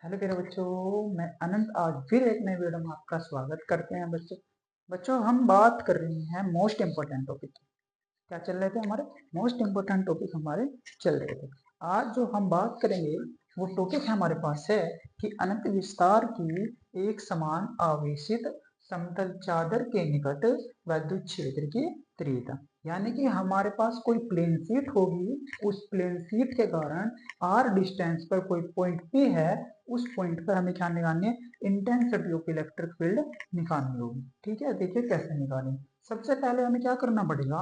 Hello प्यारे बच्चों, मैं अनंत आज फिर एक नए वीडियो में आपका स्वागत करते हैं। बच्चों हम बात कर रहे हैं मोस्ट इम्पोर्टेंट टॉपिक। क्या चल रहे थे हमारे? मोस्ट इम्पोर्टेंट टॉपिक हमारे चल रहे थे। आज जो हम बात करेंगे वो टॉपिक हमारे पास है कि अनंत विस्तार की एक समान आवेशित समतल चादर के निकट विद्युत क्षेत्र की तीव्रता, यानी कि हमारे पास कोई प्लेन शीट होगी, उस प्लेन शीट के कारण आर डिस्टेंस पर कोई पॉइंट पी है, उस पॉइंट पर हमें क्या निकालनी है? इंटेंसिटी ऑफ इलेक्ट्रिक फील्ड निकालनी होगी। ठीक है, देखिए कैसे निकालें। सबसे पहले हमें क्या करना पड़ेगा?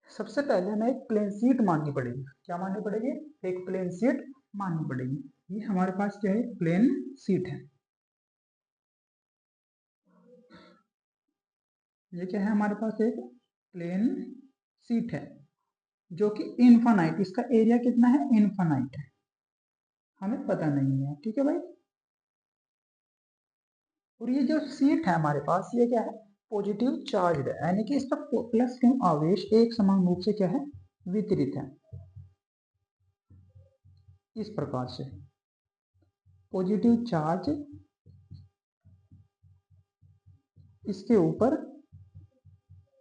सबसे पहले हमें एक प्लेन शीट माननी पड़ेगी। क्या माननी पड़ेगी? एक प्लेन शीट माननी पड़ेगी। ये हमारे पास क्या है? प्लेन शीट है। ये क्या है? हमारे पास एक प्लेन शीट है जो कि इनफाइनाइट, इसका एरिया कितना है? इनफाइनाइट है, हमें पता नहीं है। ठीक है भाई। और ये जो शीट है हमारे पास, ये क्या है? पॉजिटिव चार्ज है, यानी कि इस पर प्लस क्यू आवेश एक समान रूप से क्या है? वितरित है। इस प्रकार से पॉजिटिव चार्ज इसके ऊपर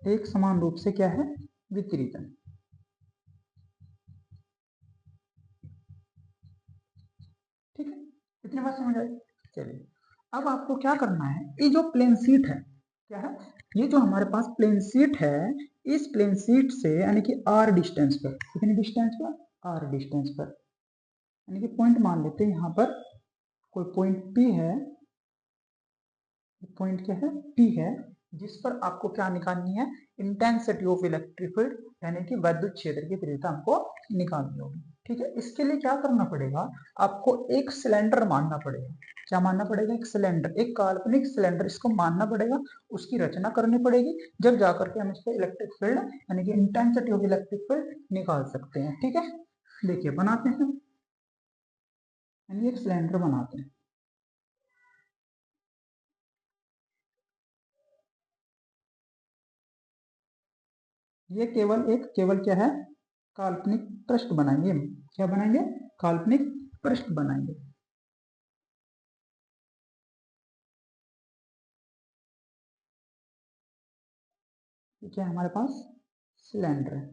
एक समान रूप से क्या है? वितरित है। ठीक है, इतनी बात समझ आई। चलिए, अब आपको क्या करना है? ये जो प्लेन शीट है, क्या है? ये जो हमारे पास प्लेन शीट है, इस प्लेन शीट से यानी कि आर डिस्टेंस पर, कितनी डिस्टेंस पर? आर डिस्टेंस पर, यानी कि पॉइंट मान लेते हैं यहाँ पर कोई पॉइंट पी है। पॉइंट क्या है? पी है, जिस पर आपको क्या निकालनी है? इंटेंसिटी ऑफ इलेक्ट्रिक फील्ड, यानी कि विद्युत क्षेत्र की तीव्रता हमको निकालनी होगी। ठीक है, इसके लिए क्या करना पड़ेगा? आपको एक सिलेंडर मानना पड़ेगा। क्या मानना पड़ेगा? एक सिलेंडर, एक काल्पनिक सिलेंडर, इसको मानना पड़ेगा, उसकी रचना करनी पड़ेगी, जब जाकर के हम इस पर इलेक्ट्रिक फील्ड यानी कि इंटेंसिटी ऑफ इलेक्ट्रिक फील्ड निकाल सकते हैं। ठीक है, देखिए बनाते हैं, यानी एक सिलेंडर बनाते हैं। ये केवल क्या है? काल्पनिक पृष्ठ बनाएंगे। क्या बनाएंगे? काल्पनिक पृष्ठ बनाएंगे। ये क्या है हमारे पास? सिलेंडर है।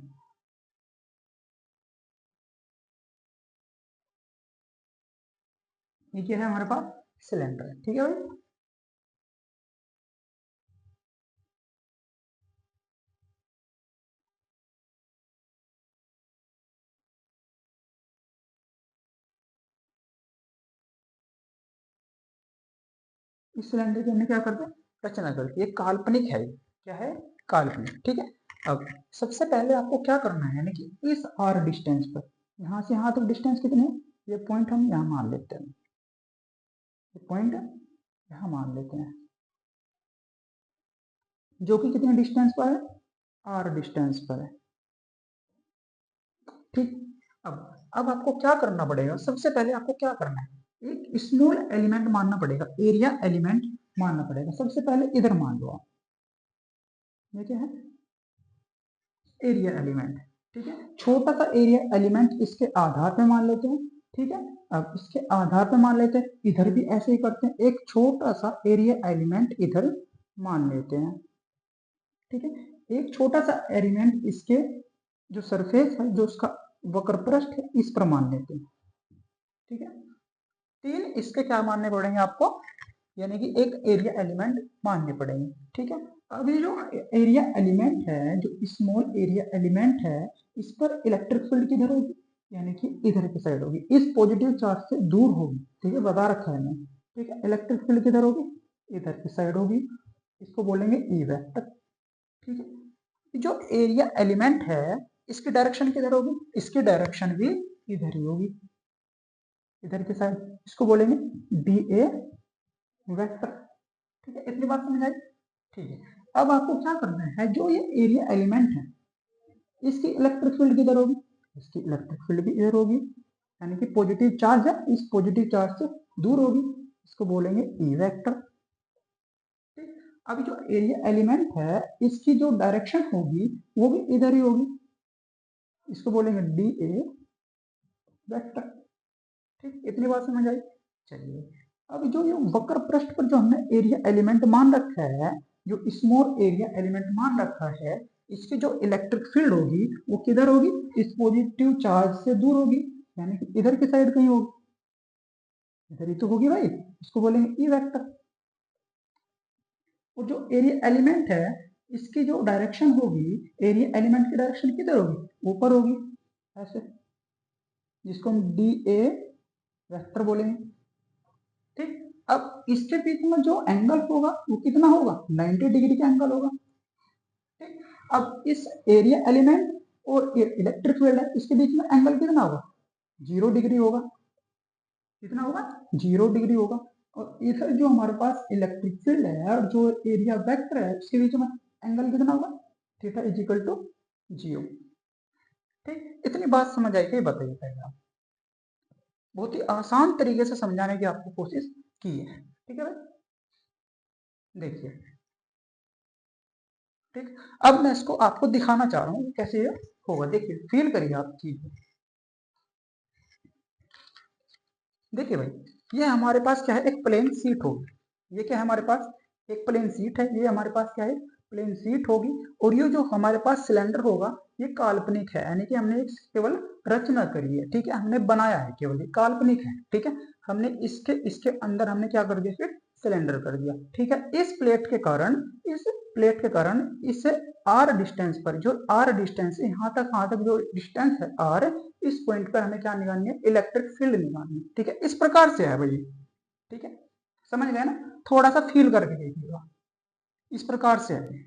ये क्या है हमारे पास? सिलेंडर है। ठीक है भाई। इस सिलेंडर की हमने क्या करते हैं? रचना करते हैं। ये काल्पनिक है। क्या है? काल्पनिक। ठीक है। अब सबसे पहले आपको क्या करना है, यानी कि इस आर डिस्टेंस पर, यहाँ से यहाँ तक डिस्टेंस कितने है? ये पॉइंट हम यहाँ मान लेते हैं। ये पॉइंट यहाँ मान लेते हैं, जो कि कितने डिस्टेंस पर है? आर डिस्टेंस पर है। ठीक। अब आपको क्या करना पड़ेगा? सबसे पहले आपको क्या करना है? एक स्मॉल एलिमेंट मानना पड़ेगा, एरिया एलिमेंट मानना पड़ेगा। सबसे पहले इधर मान लो आप, ये क्या है? Area element. ठीक है, छोटा सा एरिया एलिमेंट इसके आधार पे मान लेते हैं। ठीक है, अब इसके आधार पे मान लेते हैं, इधर भी ऐसे ही करते हैं, एक छोटा सा एरिया एलिमेंट इधर मान लेते हैं। ठीक है, एक छोटा सा एलिमेंट इसके जो सरफेस है, जो उसका वक्र पृष्ठ है, इस पर मान लेते हैं। ठीक है, तीन इसके क्या मानने पड़ेंगे आपको? यानी कि एक एरिया एलिमेंट मानने पड़ेंगे। ठीक है, अब ये जो एरिया एलिमेंट है, जो स्मॉल एरिया एलिमेंट है, इस पर इलेक्ट्रिक फील्ड किधर होगी? यानी कि इधर की साइड होगी, इस पॉजिटिव चार्ज से दूर होगी। ठीक है, बता रखा है मैंने। ठीक है, इलेक्ट्रिक फील्ड किधर होगी? इधर की साइड होगी, इसको बोलेंगे ई वेक्टर। ठीक है, जो एरिया एलिमेंट है, इसकी डायरेक्शन किधर होगी? इसकी डायरेक्शन भी इधर ही होगी, इधर की साइड, इसको बोलेंगे डी ए वेक्टर। ठीक है, इतनी बात समझ आई। ठीक है, अब आपको क्या करना है? जो ये एरिया एलिमेंट है, इसकी इलेक्ट्रिक फील्ड किधर होगी? इसकी इलेक्ट्रिक फील्ड भी इधर होगी, यानी कि पॉजिटिव चार्ज है, इस पॉजिटिव चार्ज से दूर होगी, इसको बोलेंगे ई वेक्टर। ठीक, अभी जो एरिया एलिमेंट है, इसकी जो डायरेक्शन होगी वो भी इधर ही होगी, इसको बोलेंगे डी ए वेक्टर। ठीक, इतनी बात समझ आई। चलिए, अब जो ये वक्र पृष्ठ पर जो हमने एरिया एलिमेंट मान रखा है, जो स्मॉल एरिया एलिमेंट मान रखा है, इसकी जो इलेक्ट्रिक फील्ड होगी वो किधर होगी, इस पॉजिटिव चार्ज से दूर होगी, यानी कि इधर की साइड कहीं होगी, इधर ही तो होगी भाई, इसको बोलेंगे ई वेक्टर। और जो एरिया एलिमेंट है इसकी जो डायरेक्शन होगी, एरिया एलिमेंट की डायरेक्शन किधर होगी, ऊपर होगी ऐसे, जिसको हम डी ए वेक्टर बोलेंगे। ठीक, अब इसके बीच में जो एंगल होगा वो कितना होगा, 90 डिग्री का एंगल होगा। ठीक, अब इस एरिया एलिमेंट और इलेक्ट्रिक फील्ड है इसके बीच में एंगल कितना होगा, 0 डिग्री होगा। कितना होगा, 0 डिग्री होगा। और इधर जो हमारे पास इलेक्ट्रिक फील्ड है और जो एरिया वेक्टर है उसके बीच में एंगल कितना होगा, थीटा इज इक्वल टू 0। ठीक, इतनी बात समझ आई, बताइए पहले आप। बहुत ही आसान तरीके से समझाने की आपको कोशिश की है। ठीक है भाई, देखिए। ठीक, अब मैं इसको आपको दिखाना चाह रहा हूँ कैसे ये होगा। देखिए, फील करिए आप चीज को। देखिए भाई, ये हमारे पास क्या है, एक प्लेन सीट होगी। ये क्या है हमारे पास, एक प्लेन सीट है। ये हमारे पास क्या है, प्लेन सीट होगी। और ये जो हमारे पास सिलेंडर होगा ये काल्पनिक है, यानी कि हमने एक केवल रचना करी है। ठीक है, हमने बनाया है, केवल ये काल्पनिक है। ठीक है, हमने इसके इसके अंदर हमने क्या कर दिया, फिर सिलेंडर कर दिया। ठीक है, इस प्लेट के कारण, इस प्लेट के कारण इस आर डिस्टेंस पर, जो आर डिस्टेंस है यहाँ तक जो डिस्टेंस है आर, इस पॉइंट पर हमें क्या निकालनी है, इलेक्ट्रिक फील्ड निकालनी है। ठीक है, इस प्रकार से है भाई। ठीक है, समझ गए ना, थोड़ा सा फील करके देखिएगा। इस प्रकार से है,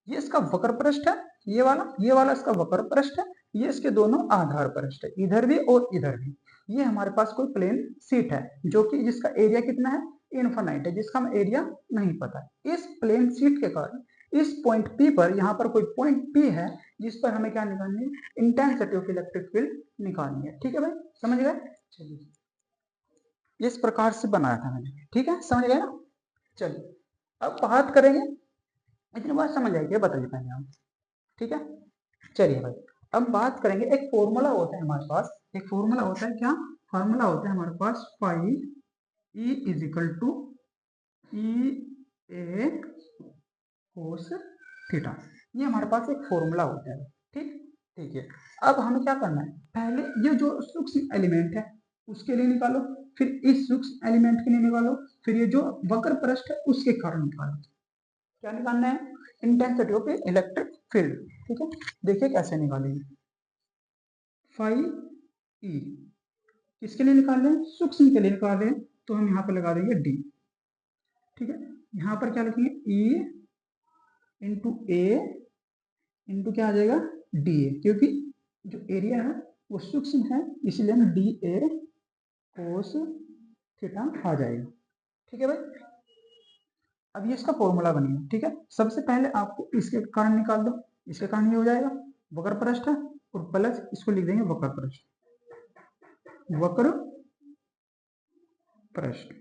ये इसका वक्र पृष्ठ है, ये वाला इसका वक्र पृष्ठ है, ये इसके दोनों आधार पृष्ठ है, इधर भी और इधर भी। ये हमारे पास कोई प्लेन सीट है जो कि जिसका एरिया कितना है, इनफाइनाइट है, जिसका हम एरिया नहीं पता है। इस प्लेन सीट के कारण इस पॉइंट पी पर, यहाँ पर कोई पॉइंट पी है जिस पर हमें क्या निकालनी है, इंटेंसिटी ऑफ इलेक्ट्रिक फील्ड निकालनी है। ठीक है भाई, समझ गए। चलिए, इस प्रकार से बनाया था मैंने। ठीक है, समझ गए ना। चलिए, अब बात करेंगे, इतनी बात समझ आएगी, बताइए पहले हम। ठीक है, चलिए भाई, अब बात करेंगे, एक फॉर्मूला होता है हमारे पास, एक फॉर्मूला होता है, क्या फॉर्मूला होता है हमारे पास, phi E is equal to E A cos theta. ये हमारे पास एक फॉर्मूला होता है। ठीक, ठीक है, अब हमें क्या करना है, पहले ये जो सूक्ष्म एलिमेंट है उसके लिए निकालो, फिर इस सूक्ष्म एलिमेंट के लिए निकालो, फिर ये जो वक्र पृष्ठ है उसके कारण निकालो। क्या निकालना है, इंटेंसिटी ऑफ इलेक्ट्रिक फील्ड। ठीक है, देखिए कैसे निकालेंगे, फाई ई किसके लिए निकाल रहे हैं, सूक्ष्म के लिए निकाल रहे हैं, तो हम यहाँ पर लगा देंगे डी। ठीक है, यहाँ पर क्या लिखेंगे, ई इंटू ए इंटू क्या आ जाएगा, डी ए, क्योंकि जो एरिया है वो सूक्ष्म है, इसलिए हम डी ए कोस थीटा आ जाएगा। ठीक है भाई, अब ये इसका फॉर्मूला बनेगा। ठीक है, सबसे पहले आपको इसके कारण निकाल दो, इसके कारण ये हो जाएगा वक्र पृष्ठ है, और प्लस इसको लिख देंगे वक्र पृष्ठ, वक्र पृष्ठ।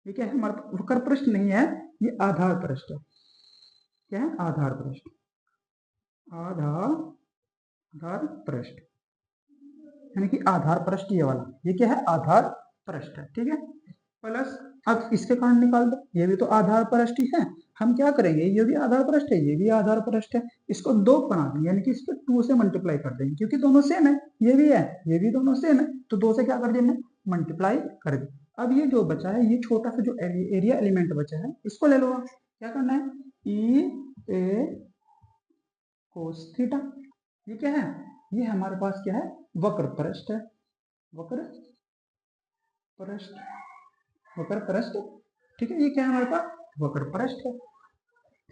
ये क्या है, हमारा वक्र पृष्ठ नहीं है, ये आधार पृष्ठ है। क्या है, आधार पृष्ठ, आधार आधार पृष्ठ, यानी कि आधार पृष्ठ ये वाला, ये क्या है, आधार पृष्ठ है। ठीक है, प्लस अब इसके कारण निकाल दो, ये भी तो आधार पृष्ठ ही है। हम क्या करेंगे, ये भी आधार पृष्ठ है, ये भी आधार पृष्ठ है, इसको दो बना देंगे, यानी कि इसको 2 से मल्टीप्लाई कर देंगे, क्योंकि दोनों सेम है, ये भी है, ये भी दोनों सेम है, तो 2 से क्या कर देंगे, मल्टीप्लाई कर देंगे। अब ये जो बचा है, ये छोटा सा जो एरिया एलिमेंट बचा है, इसको ले लो। क्या करना है, ई ए कोस थीटा। ये क्या है, ये हमारे पास क्या है, वक्र पृष्ठ है, वक्र पृष्ठ, वक्र पृष्ठ। ठीक है, ये क्या है हमारे पास, वक्र पृष्ठ है।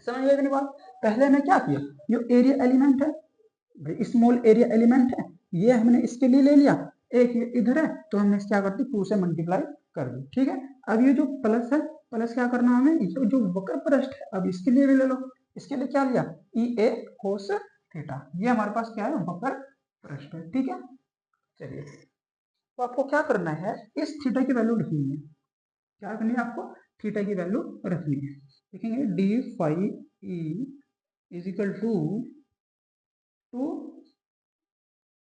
समझ गए इतनी बात। पहले मैं क्या किया, जो एरिया एलिमेंट है, स्मॉल एरिया एलिमेंट है, ये हमने इसके लिए ले लिया, एक ये इधर है, तो हमने क्या कर दी, 2 से मल्टीप्लाई कर दी। ठीक है, अब ये जो प्लस है, प्लस क्या करना हमें, जो वक्र पृष्ठ है, अब इसके लिए भी ले लो, इसके लिए क्या लिया, ई ए कोस थीटा। ये हमारे पास क्या है, वक्र पृष्ठ है। ठीक है, चलिए, तो आपको क्या करना है, इस थीटा की वैल्यू लिखनी है। क्या करनी है आपको, थीटा की वैल्यू रखनी है। लिखेंगे D phi E is equal to two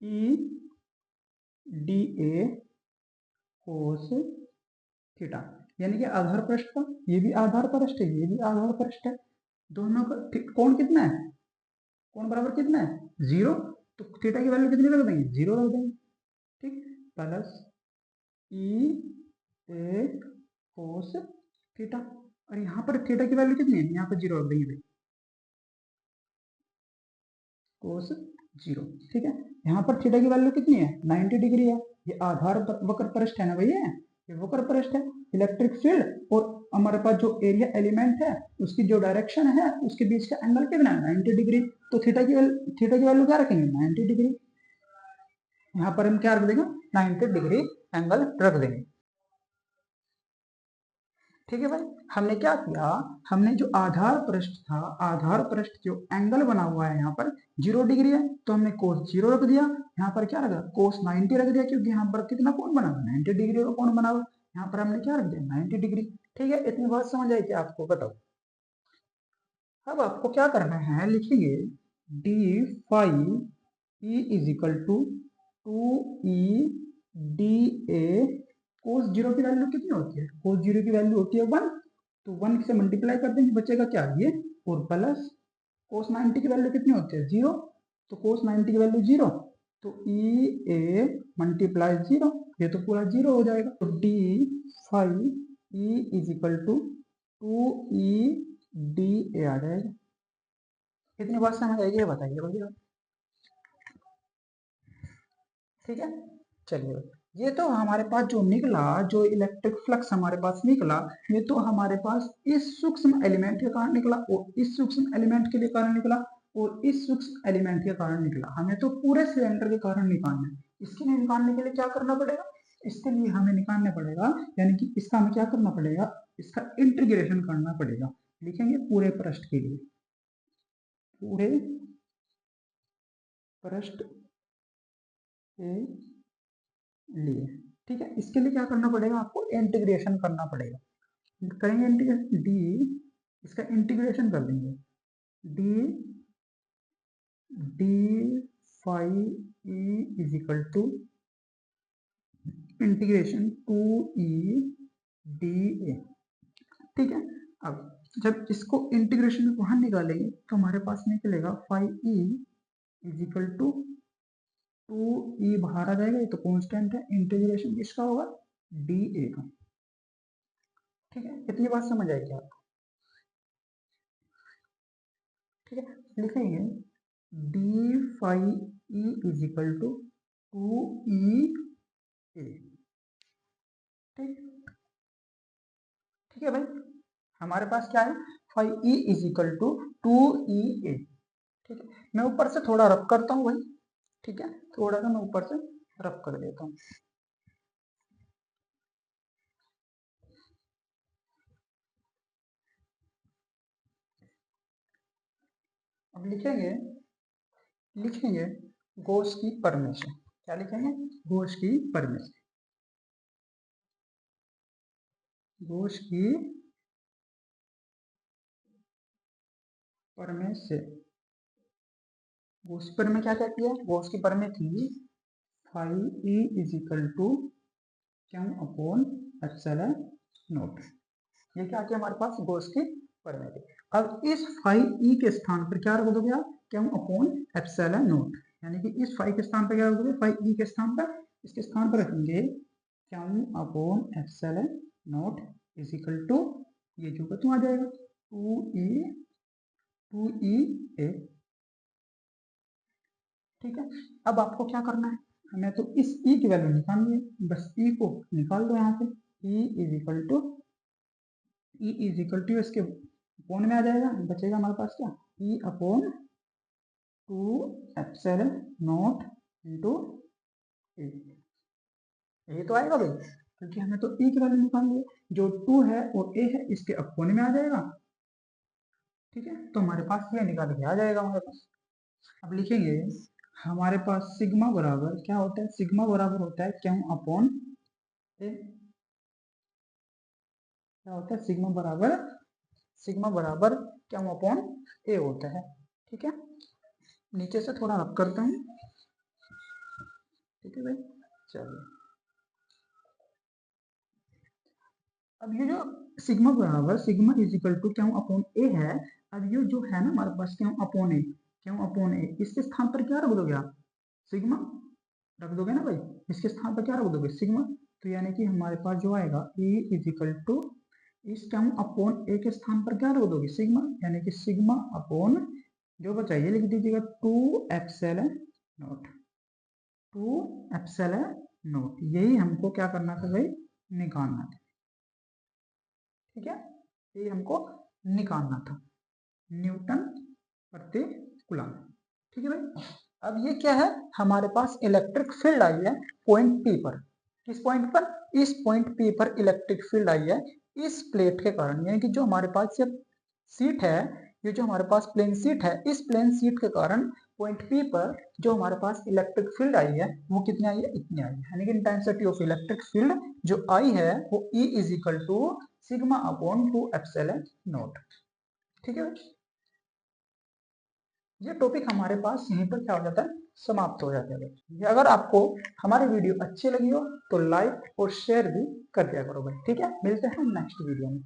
E D A cos theta, यानी कि आधार पृष्ठ का ये भी आधार पृष्ठ है, ये भी आधार पृष्ठ है, दोनों का कोण कितना है, कोण बराबर कितना है, 0, तो थीटा की वैल्यू कितनी रख देंगे, 0 रख देंगे, ठीक, plus E A cos theta, और यहाँ पर थीटा की वैल्यू कितनी है, यहाँ पर 0 रख देंगे भाई, कोस 0, ठीक है। यहाँ पर थीटा की वैल्यू कितनी है, 90 डिग्री है, ये आधार वक्र पृष्ठ है ना भैया, ये वक्र पृष्ठ है, इलेक्ट्रिक फील्ड और हमारे पास जो एरिया एलिमेंट है उसकी जो डायरेक्शन है उसके बीच का एंगल कितना है, 90 डिग्री, तो थीटा की वैल्यू क्या रखेंगे, 90 डिग्री, यहाँ पर हम क्या रख देंगे, 90 डिग्री एंगल रख देंगे, ठीक है भाई। हमने क्या किया, हमने जो आधार पृष्ठ था, आधार पृष्ठ जो एंगल बना हुआ है यहाँ पर 0 डिग्री है, तो हमने कोस 0 रख दिया, यहाँ पर क्या रखा, कोस 90 रख दिया, क्योंकि यहाँ पर कितना कोण बना हुआ, 90 डिग्री का कोण बना हुआ, यहाँ पर हमने क्या रख दिया, 90 डिग्री, ठीक है। इतनी बात समझ आई क्या आपको, बताओ। अब आपको क्या करना है, लिखेंगे D phi E is equal to 2e D A, cos 0 की वैल्यू कितनी होती है, कोस 0 की वैल्यू होती है 1, तो 1 से मल्टीप्लाई कर देंगे, बचेगा क्या, ये, और प्लस कोस 90 की वैल्यू कितनी होती है, 0, तो कोस 90 की वैल्यू 0, तो ई ए मल्टीप्लाई 0, ये तो पूरा 0 हो जाएगा, तो D phi E is equal to 2e D A आ जाएगा। कितनी बात समझ आएगी ये बताइए भैया, ठीक है। चलिए, ये तो हमारे पास जो निकला, जो इलेक्ट्रिक फ्लक्स हमारे पास निकला, ये तो हमारे पास इस सूक्ष्म एलिमेंट के कारण निकला, और इस सूक्ष्म एलिमेंट के लिए कारण निकला, और इस सूक्ष्म एलिमेंट के कारण निकला, हमें तो पूरे सिलेंडर के कारण निकालना है। इसके लिए निकालने के लिए क्या करना पड़ेगा, इसके लिए हमें निकालना पड़ेगा, यानी कि इसका हमें क्या करना पड़ेगा, इसका इंटीग्रेशन करना पड़ेगा, लिखेंगे पूरे पृष्ठ के लिए, पूरे पृष्ठ के लिए, ठीक है। इसके लिए क्या करना पड़ेगा, आपको इंटीग्रेशन करना पड़ेगा, करेंगे इंटीग्रेशन, डी, इसका इंटीग्रेशन कर देंगे, D D phi E is equal to integration 2e D A, ठीक है। अब जब इसको इंटीग्रेशन में बाहर निकालेंगे तो हमारे पास निकलेगा 5e is equal to 2e, बाहर आ जाएगा, ये तो कांस्टेंट है, इंटीग्रेशन किसका होगा, डी ए का, ठीक है। इतनी बात समझ आएगी आपको, ठीक है। लिखेंगे D phi E is equal to 2e A, ठीक, ठीक है भाई। हमारे पास क्या है, 5e is equal to 2e A, ठीक है। मैं ऊपर से थोड़ा रब करता हूँ भाई, ठीक है, थोड़ा सा मैं ऊपर से रब कर देता हूँ। अब लिखेंगे, लिखेंगे गॉस की परमें से, क्या लिखेंगे, गॉस की परमें से, गॉस की परमें से, गॉस की परमें क्या कहती है, गॉस की परमें थी 5e is equal to Q upon epsilon naught, ये क्या किया हमारे पास, गॉस की परमें थी। अब इस 5e के स्थान पर क्या रख दोगे आप, क्यू अपॉन एप्सिलॉन नॉट, यानी कि इस 5 के स्थान पर क्या रख दोगे, 5e के स्थान पर, इसके स्थान पर रखेंगे Q upon epsilon naught is equal to, ये जो क्यों आ जाएगा, 2e ए, ठीक है। अब आपको क्या करना है, हमें तो इस e की वैल्यू निकालनी है, बस e को निकाल दो यहाँ से, e इज इक्वल टू इसके अपॉन में आ जाएगा, बचेगा हमारे पास क्या, e upon 2 epsilon nought into A, ये तो आएगा भाई, क्योंकि हमें तो e की वैल्यू निकालनी है, जो 2 है और a है इसके अपॉन में आ जाएगा, ठीक है। तो हमारे पास ये निकाल के आ जाएगा हमारे पास। अब लिखेंगे हमारे पास सिग्मा बराबर क्या होता है, सिग्मा बराबर होता है क्यू अपॉन ए, क्या होता है, सिग्मा बराबर क्यू अपॉन ए होता है, ठीक है। नीचे से थोड़ा रब करता हूँ, ठीक है भाई, चलिए। अब ये जो सिग्मा बराबर sigma is equal to Q upon A है, अब ये जो है ना हमारे पास Q upon A, Q upon A, इसके स्थान पर क्या रख दोगे आप, सिग्मा रख दोगे ना भाई, इसके स्थान पर क्या रख दोगे, सिग्मा। तो यानी कि हमारे पास जो आएगा E इज इक्वल टू इस क्यू अपॉन ए के स्थान पर क्या रख दोगे, सिग्मा, यानी कि सिग्मा अपॉन जो बचा ये लिख दीजिएगा 2 एप्सिलॉन नॉट, 2 एप्सिलॉन नॉट। यही हमको क्या करना था भाई, निकालना था, ठीक है, ये हमको निकालना था, न्यूटन प्रति कूलम, ठीक है भाई। अब ये क्या है, हमारे पास इलेक्ट्रिक फील्ड आई है पॉइंट पी पर, किस पॉइंट पर, इस पॉइंट पी पर इलेक्ट्रिक फील्ड आई है इस प्लेट के कारण, यानी कि जो हमारे पास ये सीट है, ये जो हमारे पास प्लेन सीट है, इस प्लेन सीट के कारण पॉइंट पी पर जो हमारे पास इलेक्ट्रिक फील्ड आई है वो कितनी आई है, इतनी आई है, यानी कि इंटेंसिटी ऑफ इलेक्ट्रिक फील्ड जो आई है वो E is equal to sigma upon 2 epsilon naught, ठीक है। ये टॉपिक हमारे पास यहीं पर क्या हो जाता है, समाप्त हो जाता है। अगर आपको हमारी वीडियो अच्छी लगी हो तो लाइक और शेयर भी कर दिया करो भाई, ठीक है। मिलते हैं नेक्स्ट वीडियो में।